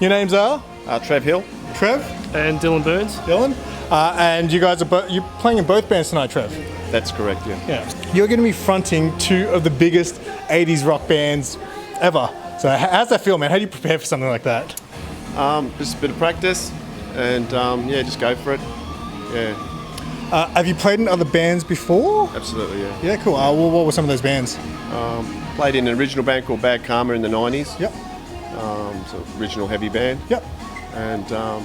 Your names are? Trev Hill. Trev? And Dylan Burns. Dylan? And you guys are you're playing in both bands tonight, Trev? That's correct, yeah. Yeah. You're going to be fronting two of the biggest 80s rock bands ever. So how's that feel, man? How do you prepare for something like that? Just a bit of practice and yeah, just go for it. Yeah. Have you played in other bands before? Absolutely, yeah. Yeah, cool. What were some of those bands? Played in an original band called Bad Karma in the 90s. Yep. So original heavy band. Yep. And a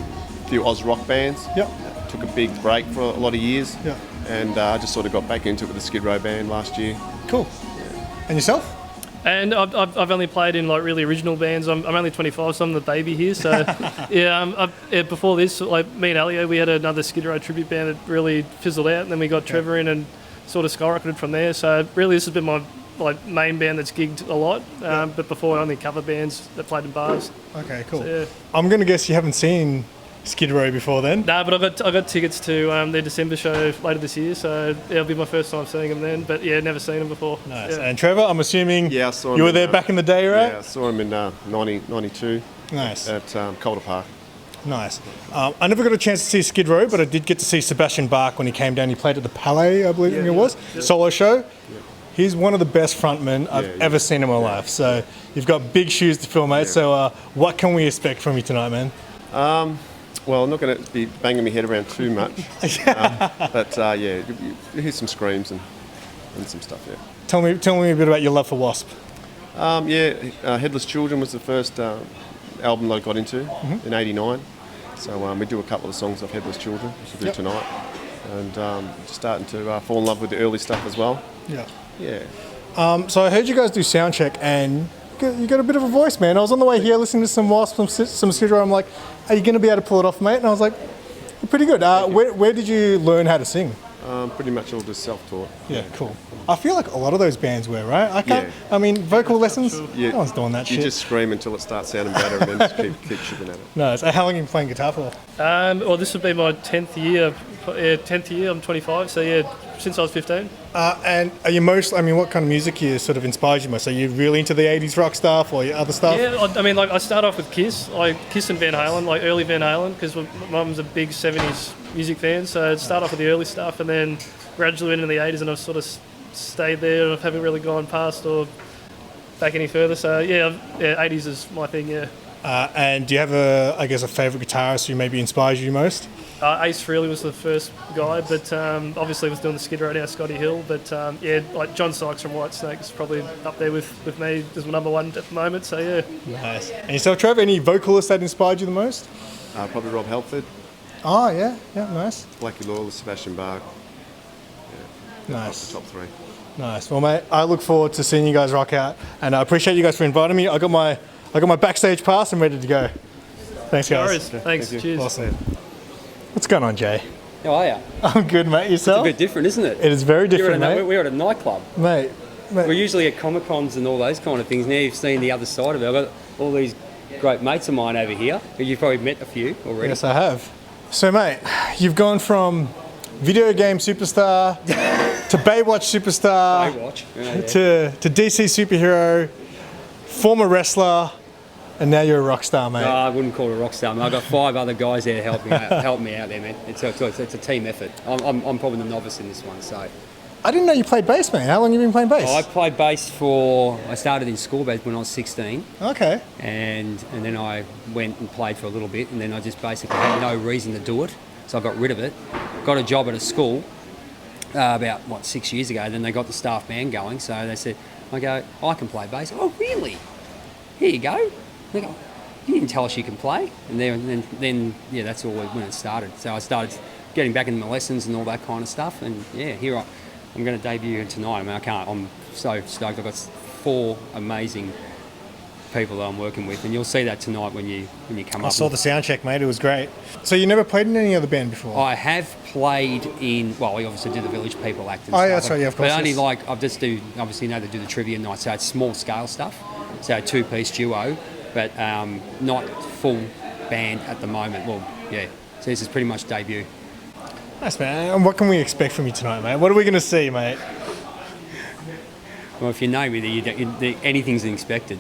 few Oz rock bands. Yep. Took a big break for a lot of years. Yep. And I just sort of got back into it with the Skid Row band last year. Cool. Yeah. And yourself? And I've only played in like really original bands. I'm only 25, so I'm the baby here. So yeah, before this, like me and Elio, we had another Skid Row tribute band that really fizzled out, and then we got Trevor in and sort of skyrocketed from there. So really, this has been my main band that's gigged a lot. But before, only cover bands that played in bars. Okay, cool. So, yeah. I'm gonna guess you haven't seen Skid Row before then? No, but I got tickets to their December show later this year, so it'll be my first time seeing them then. But yeah, never seen them before. Nice. Yeah. And Trevor, I'm assuming I saw him you were there back in the day, right? Yeah, I saw him in 92. Nice. At Calder Park. Nice. I never got a chance to see Skid Row, but I did get to see Sebastian Bach when he came down. He played at the Palais, I believe it was, solo show. Yeah. He's one of the best frontmen I've ever seen in my life. So you've got big shoes to fill, mate. Yeah. So what can we expect from you tonight, man? Well, I'm not going to be banging my head around too much. But yeah, you hear some screams and some stuff, yeah. Tell me a bit about your love for WASP. Headless Children was the first album that I got into in '89. So we do a couple of songs off Headless Children, which we'll do tonight. And just starting to fall in love with the early stuff as well. Yeah. Yeah. So I heard you guys do sound check and you got a bit of a voice, man. I was on the way here listening to some WASP, some Skid Row. I'm like, are you going to be able to pull it off, mate? And I was like, you're pretty good. Where did you learn how to sing? Pretty much all just self-taught. Yeah, cool. I feel like a lot of those bands were, right? I can't. Yeah. I mean, vocal lessons. Yeah. No one's doing that shit. You just scream until it starts sounding better, and then just keep chipping at it. No. So how long have you been playing guitar for? Well, this would be my 10th year. 10th year. I'm 25. So yeah, since I was 15. And are you what kind of music sort of inspires you most? Are you really into the 80s rock stuff or your other stuff? Yeah, I mean, like I start off with Kiss, Kiss and Van Halen, like early Van Halen, because my mum's a big 70s music fan. So I'd start off with the early stuff, and then gradually went into the 80s, and I've sort of stayed there. I haven't really gone past or back any further. So yeah, 80s is my thing. Yeah. And do you have a favourite guitarist who maybe inspires you most? Ace Frehley was the first guy, but obviously was doing the Skid Row now, Scotty Hill. But yeah, like John Sykes from Whitesnake is probably up there with me as my number one at the moment. So yeah. Nice. And yourself, Trev, any vocalists that inspired you the most? Probably Rob Halford. Oh yeah, nice. Blackie Lawless, Sebastian Bach. Yeah. Nice. Top three. Nice. Well, mate, I look forward to seeing you guys rock out, and I appreciate you guys for inviting me. I got my backstage pass. I'm ready to go. Thanks, guys. Thanks. Cheers. Awesome. What's going on, Jay? How are you? I'm good, mate. Yourself? It's a bit different, isn't it? It is very different, mate. We're at a nightclub. Mate. We're usually at Comic-Cons and all those kind of things. Now you've seen the other side of it. I've got all these great mates of mine over here. You've probably met a few already. Yes, I have. So, mate, you've gone from video game superstar to Baywatch superstar to DC superhero, former wrestler, and now you're a rock star, mate. No, I wouldn't call it a rock star, mate. I've got 5 other guys there helping me out there, man. It's a team effort. I'm probably the novice in this one, so. I didn't know you played bass, man. How long have you been playing bass? I played bass I started in school bass when I was 16. Okay. And then I went and played for a little bit, and then I just basically had no reason to do it, so I got rid of it. Got a job at a school about, 6 years ago. Then they got the staff band going, so they said, I can play bass. Oh, really? Here you go. They go, you didn't tell us you can play. And then that's all when it started. So I started getting back into my lessons and all that kind of stuff. And yeah, here I'm going to debut tonight. I mean, I'm so stoked. I've got 4 amazing people that I'm working with, and you'll see that tonight when you come up. I saw the sound check, mate. It was great. So you never played in any other band before? I have played in. Well, we obviously do the Village People Act. And stuff. Yeah, that's right. Yeah, of course. But only obviously they do the trivia night, so it's small scale stuff. So a 2-piece duo, but not full band at the moment. Well, yeah. So this is pretty much debut. Nice, man. And what can we expect from you tonight, mate? What are we going to see, mate? Well, if you know me, anything's expected.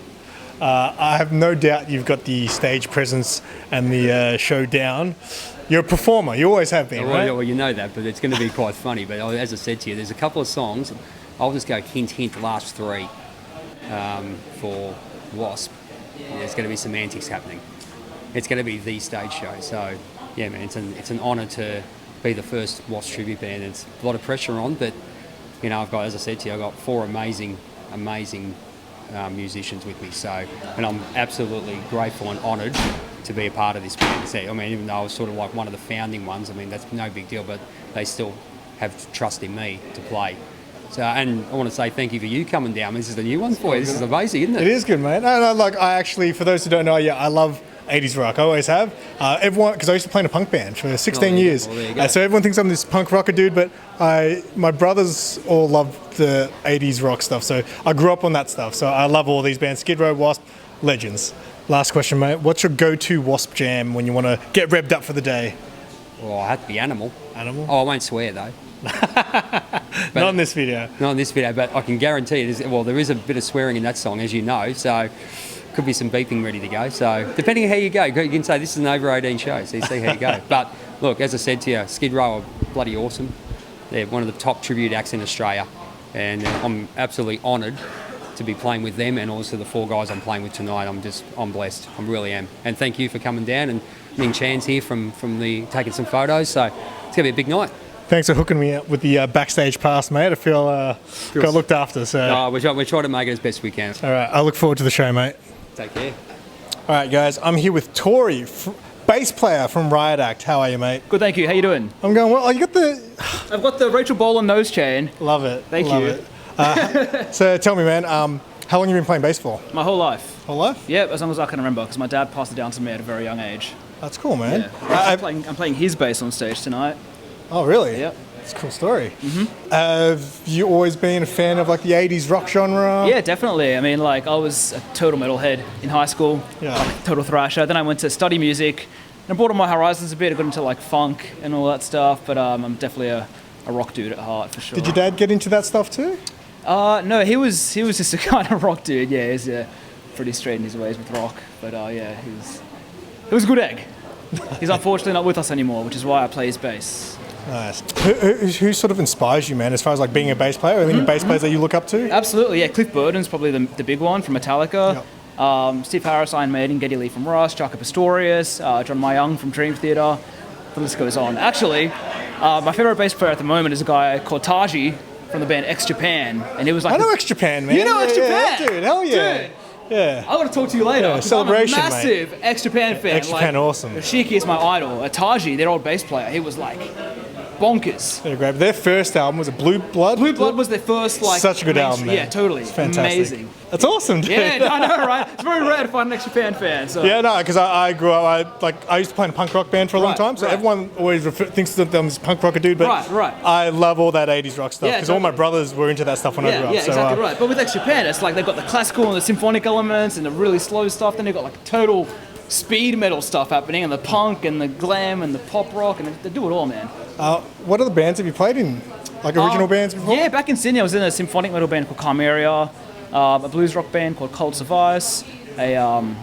I have no doubt you've got the stage presence and the show down. You're a performer. You always have been, right? Well, you know that, but it's going to be quite funny. But as I said to you, there's a couple of songs. I'll just go hint, the last three for WASP. There's going to be some antics happening. It's going to be the stage show. So, yeah, man, it's an honour to be the first WASP tribute band. It's a lot of pressure on, but, you know, I've got, as I said to you, I've got 4 amazing musicians with me. So, and I'm absolutely grateful and honoured to be a part of this band. I mean, even though I was sort of like one of the founding ones, I mean, that's no big deal, but they still have trust in me to play. So, and I want to say thank you for you coming down. This is the new one for you. This is amazing, isn't it? It is good, mate. No, like, I actually, for those who don't know, yeah, I love 80s rock. I always have. Everyone, because I used to play in a punk band for 16 years. Well, there you go. So everyone thinks I'm this punk rocker dude, but my brothers all love the 80s rock stuff. So I grew up on that stuff. So I love all these bands. Skid Row, Wasp, legends. Last question, mate. What's your go-to Wasp jam when you want to get revved up for the day? Well, I have to be Animal. Animal? Oh, I won't swear, though. Not in this video. Not in this video, but I can guarantee there is a bit of swearing in that song, as you know, so could be some beeping ready to go. So depending on how you go, you can say this is an over 18 show, so you see how you go. But look, as I said to you, Skid Row are bloody awesome. They're one of the top tribute acts in Australia, and I'm absolutely honoured to be playing with them, and also the 4 guys I'm playing with tonight. I'm blessed. I really am. And thank you for coming down, and Ming Chan's here from taking some photos. So it's gonna be a big night. Thanks for hooking me up with the backstage pass, mate. I feel got looked after. So No, we're trying to make it as best we can. all right, I look forward to the show, mate. Take care. All right, guys, I'm here with Tori, bass player from Riot Act. How are you, mate? Good, thank you. How you doing? I'm going well. Oh, you got the... I've got the Rachel Bolan nose chain. Love it. Thank Love you. it. So tell me, man, how long have you been playing bass for? My whole life. Whole life? Yeah, as long as I can remember, because my dad passed it down to me at a very young age. That's cool, man. Yeah. I'm playing his bass on stage tonight. Oh, really? Yep. It's a cool story. Mm-hmm. Have you always been a fan of like the 80s rock genre? Yeah, definitely. I mean, like, I was a total metalhead in high school, Yeah. like total thrasher. Then I went to study music, and I broadened my horizons a bit. I got into like funk and all that stuff, but I'm definitely a rock dude at heart, for sure. Did your dad get into that stuff too? No, he was just a kind of rock dude. Yeah, he's pretty straight in his ways with rock, but yeah, he was a good egg. He's unfortunately not with us anymore, which is why I play his bass. Nice. Who sort of inspires you, man, as far as like being a bass player? Are there any bass players that you look up to? Absolutely, yeah. Cliff Burton's probably the big one from Metallica. Yep. Steve Harris, Iron Maiden, Geddy Lee from Rust, Jaco Pastorius, John Myung from Dream Theater. The list goes on. Actually, my favorite bass player at the moment is a guy called Taji from the band X Japan, and it was like I know X Japan, man. You know X Japan, yeah, dude. Hell yeah. Dude. Yeah. I want to talk to you later. Yeah, celebration, I'm a massive X Japan fan. X Japan, awesome. Shiki is my idol. Taji, their old bass player, he was like bonkers. They're great. Their first album was Blue Blood. Blue Blood was their first like such a good album, man. Yeah, totally. It's fantastic. Amazing. That's awesome, dude. Yeah, I know, right? It's very rare to find an X Japan fan. So. Yeah, no, because I grew up. I used to play in a punk rock band for a long time, so everyone always thinks of them as punk rocker dude. But right. I love all that 80s rock stuff Yeah, because all my brothers were into that stuff when I grew up. Yeah, so, exactly right. But with X Japan, it's like they've got the classical and the symphonic elements and the really slow stuff. Then they've got like total speed metal stuff happening, and the punk and the glam and the pop rock, and they do it all, man. What other bands have you played in? Like original bands before? Yeah, back in Sydney, I was in a symphonic metal band called Chimeria, a blues rock band called Cults of Ice, a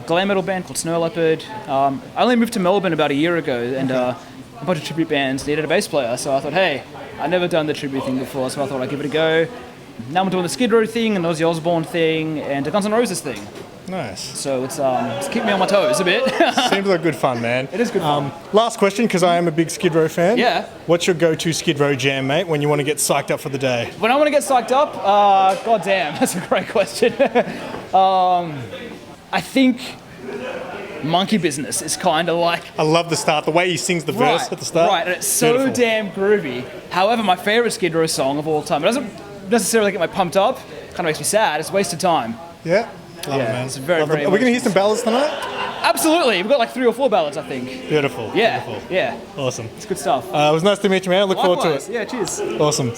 glam metal band called Snow Leopard. I only moved to Melbourne about a year ago, and a bunch of tribute bands needed a bass player, so I thought, hey, I've never done the tribute thing before, so I thought I'd give it a go. Now I'm doing the Skid Row thing, and Ozzy Osbourne thing, and a Guns N' Roses thing. Nice. So it's kept me on my toes a bit. Seems like good fun, man. It is good fun. Last question, because I am a big Skid Row fan. Yeah. What's your go-to Skid Row jam, mate, when you want to get psyched up for the day? When I want to get psyched up, goddamn, that's a great question. I think Monkey Business is kind of like... I love the start, the way he sings the verse at the start. Right, and it's so Beautiful. damn groovy. However, my favourite Skid Row song of all time, it doesn't necessarily get me pumped up, kind of makes me sad, it's Wasted Time. Yeah? Love it, man. It's very, Love it. very Are we going to hear some ballads tonight? Absolutely, we've got like 3 or 4 ballads, I think. Beautiful. Yeah, Beautiful. yeah. Awesome. It's good stuff. It was nice to meet you, man. I look forward to it. Yeah, cheers. Awesome.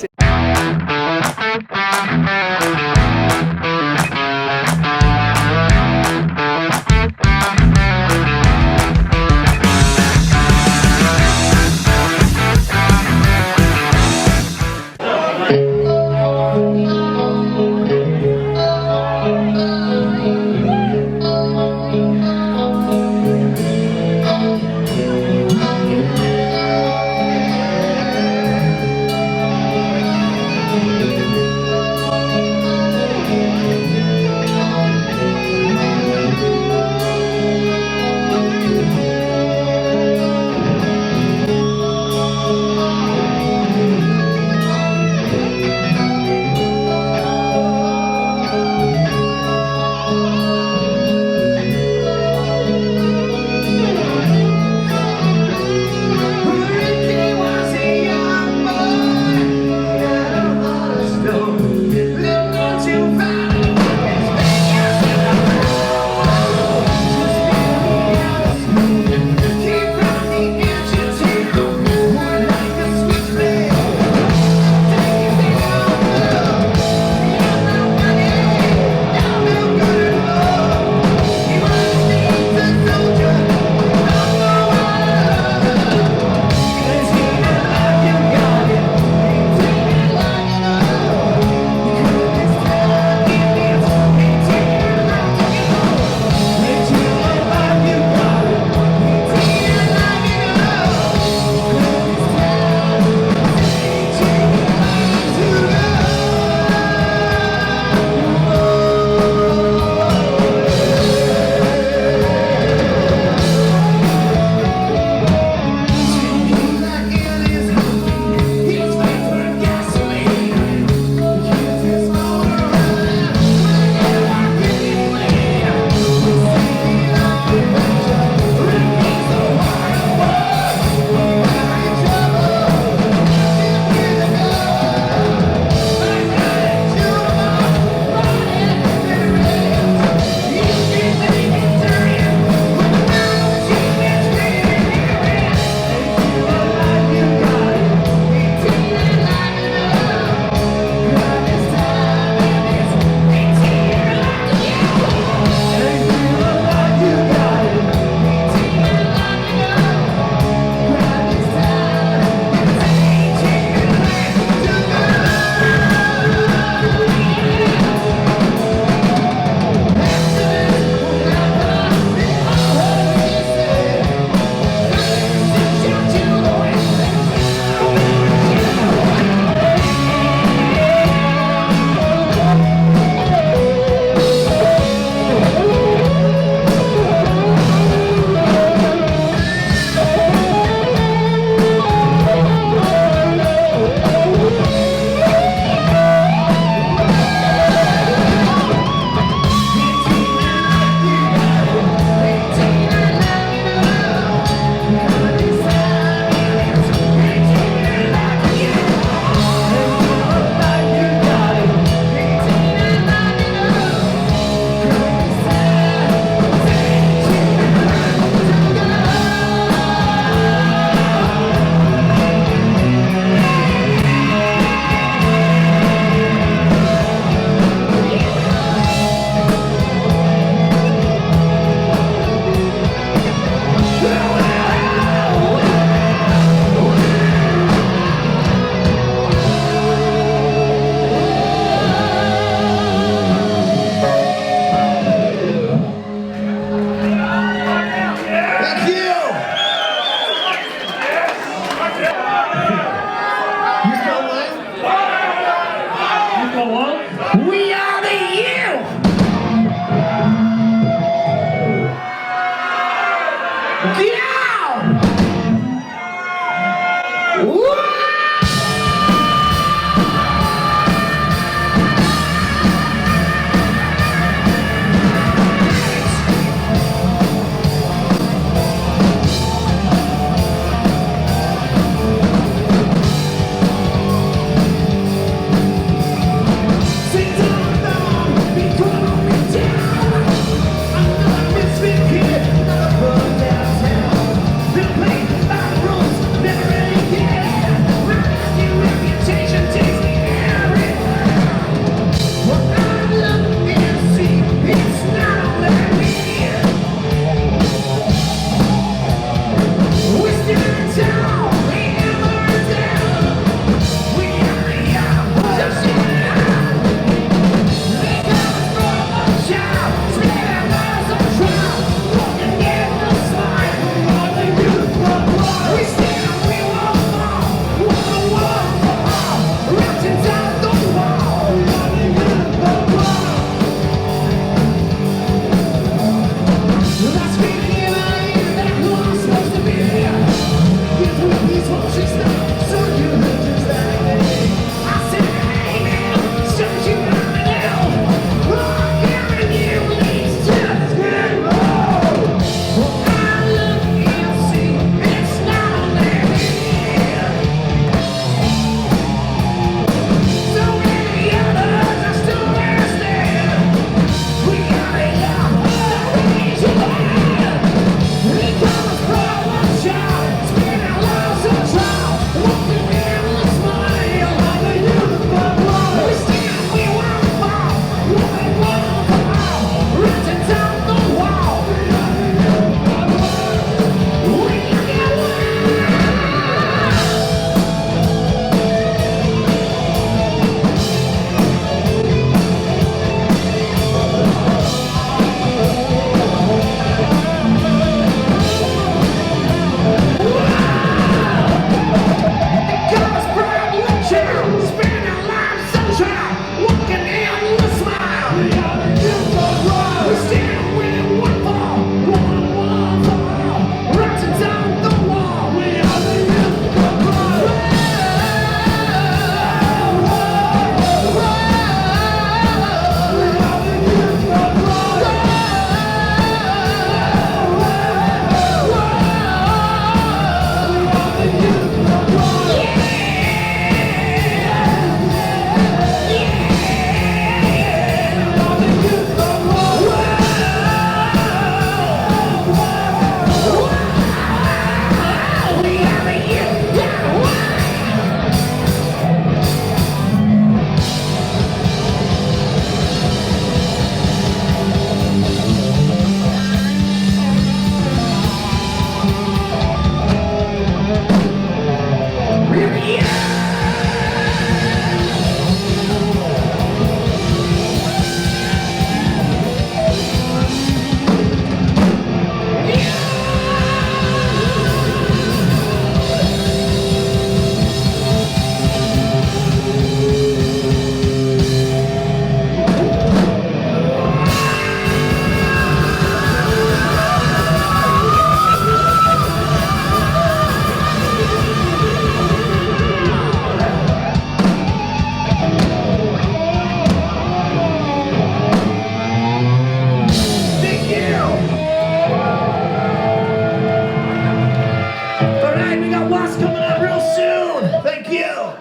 got WASP coming up real soon. Thank you.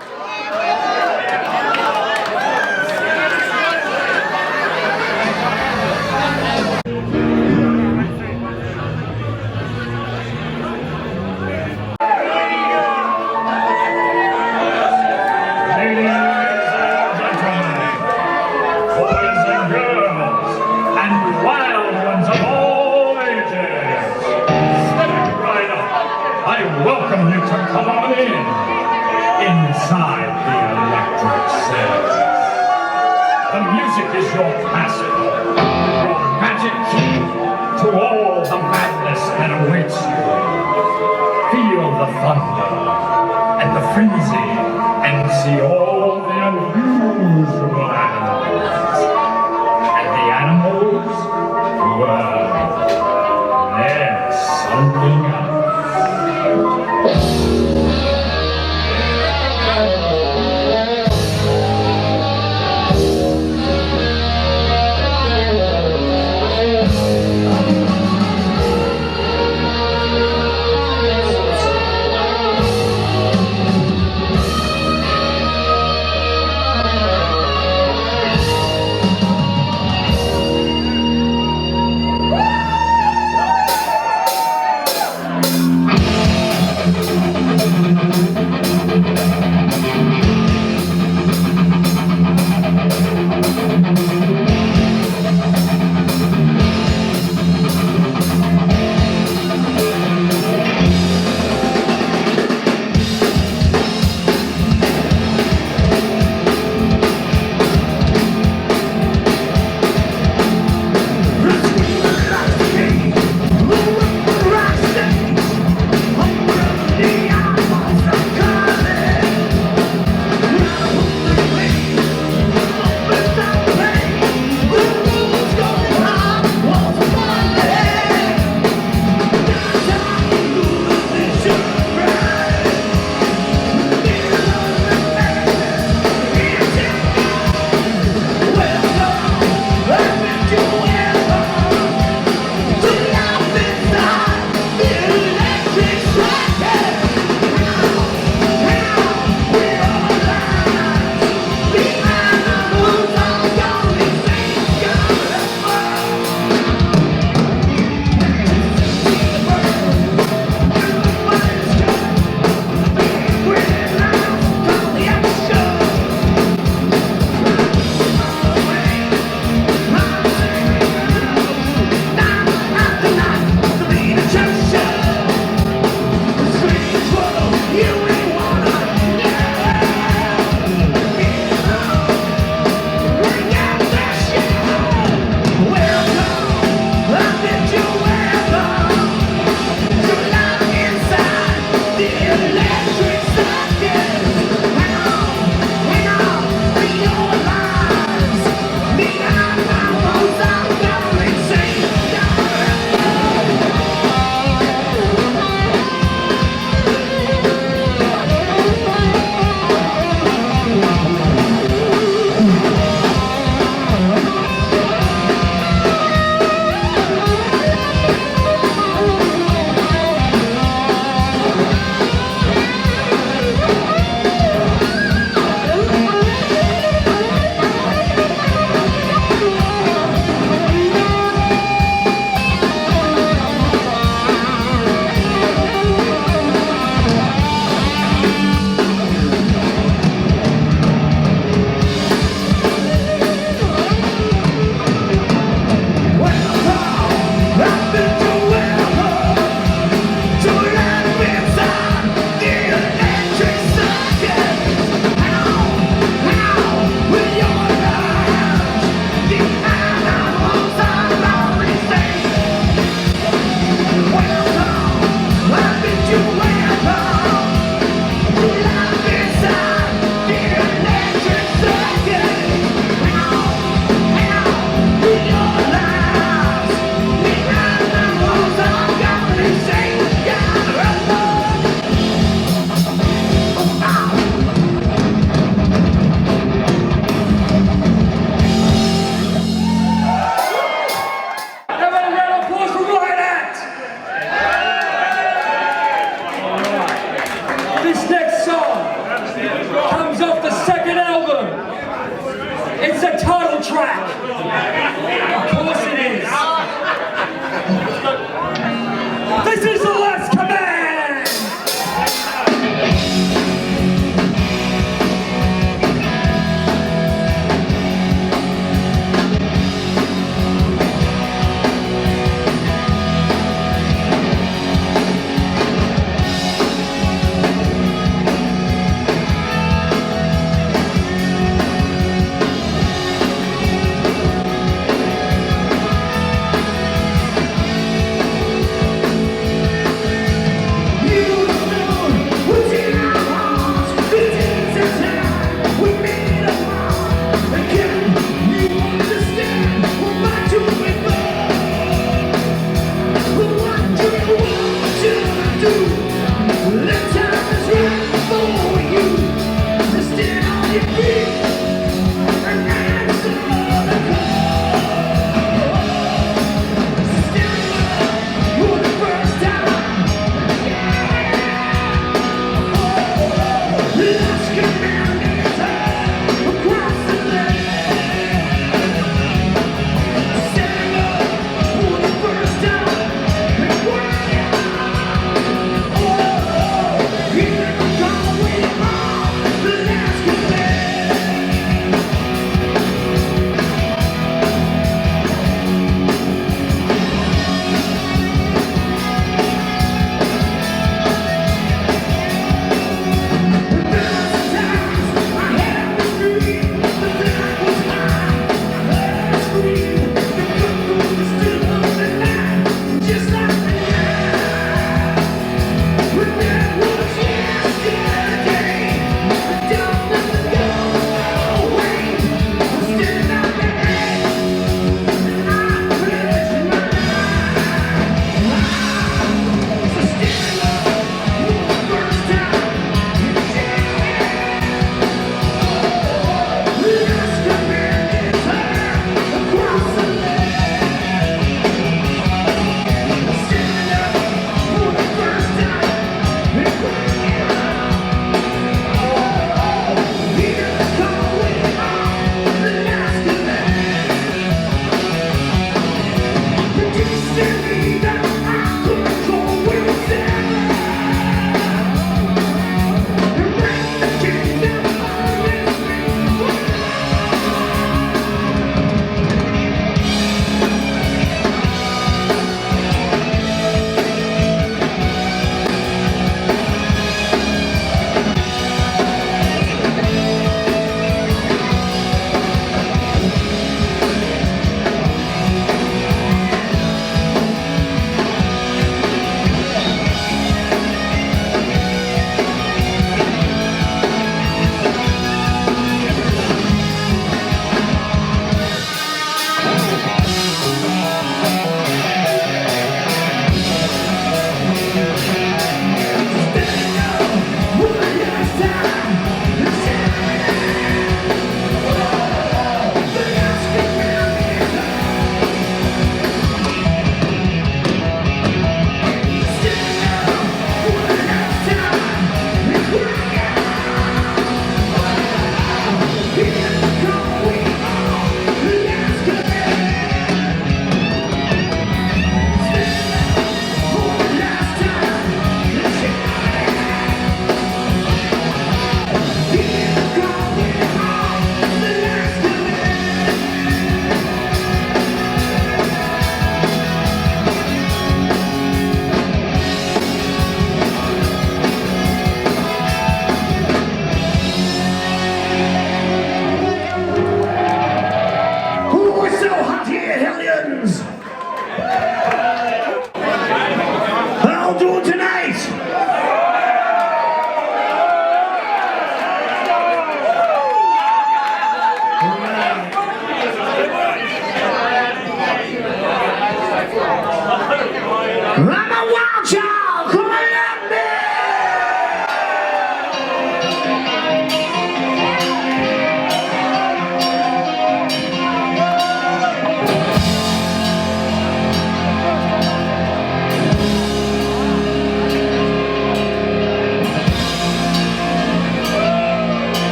Ladies and gentlemen, boys and girls, and wild ones of all ages, step right up. I welcome you to come on inside the electric cells. The music is your password, your magic key to all the madness that awaits you. Feel the thunder and the frenzy, and see all the unusual animals. And the animals, well, there's something else. back. Of course it is. This is the last command.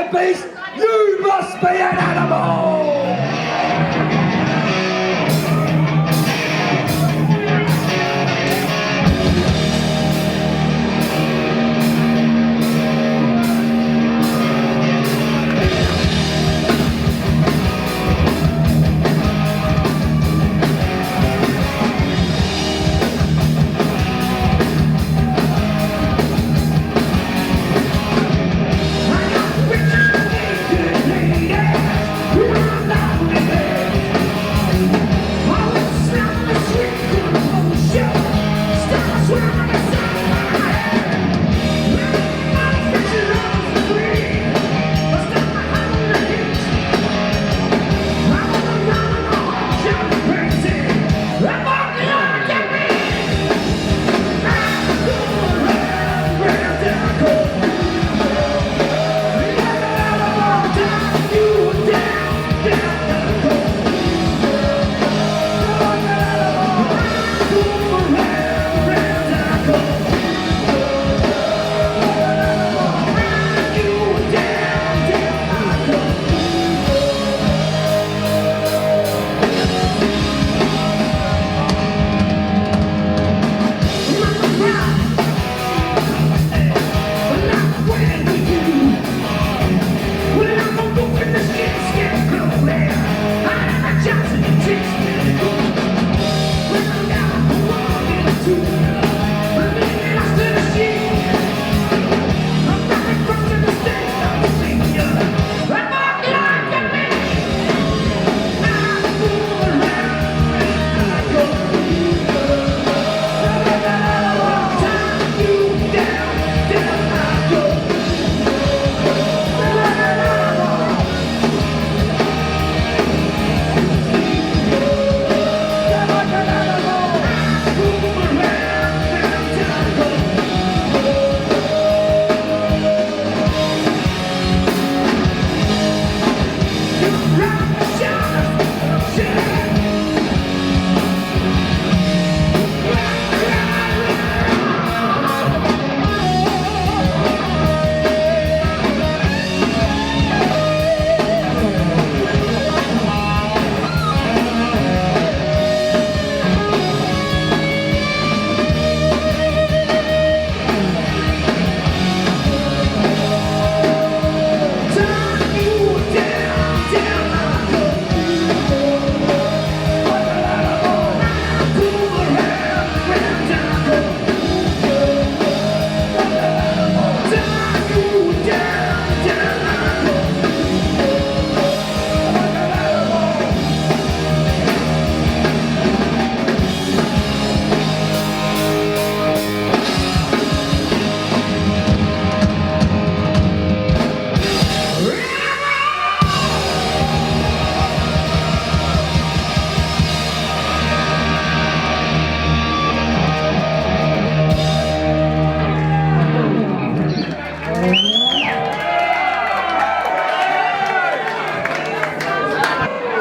a beast, you must be an animal!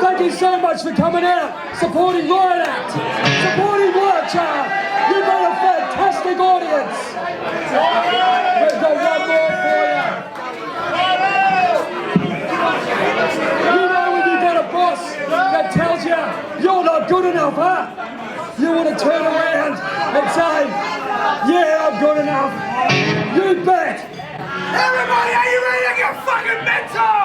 Thank you so much for coming out, supporting Riot Act, supporting Warchild. You've got a fantastic audience. We've got one more for you. You know when you get a boss that tells you you're not good enough, huh? You want to turn around and say, yeah, I'm good enough. You bet. Everybody, are you ready to get fucking mental?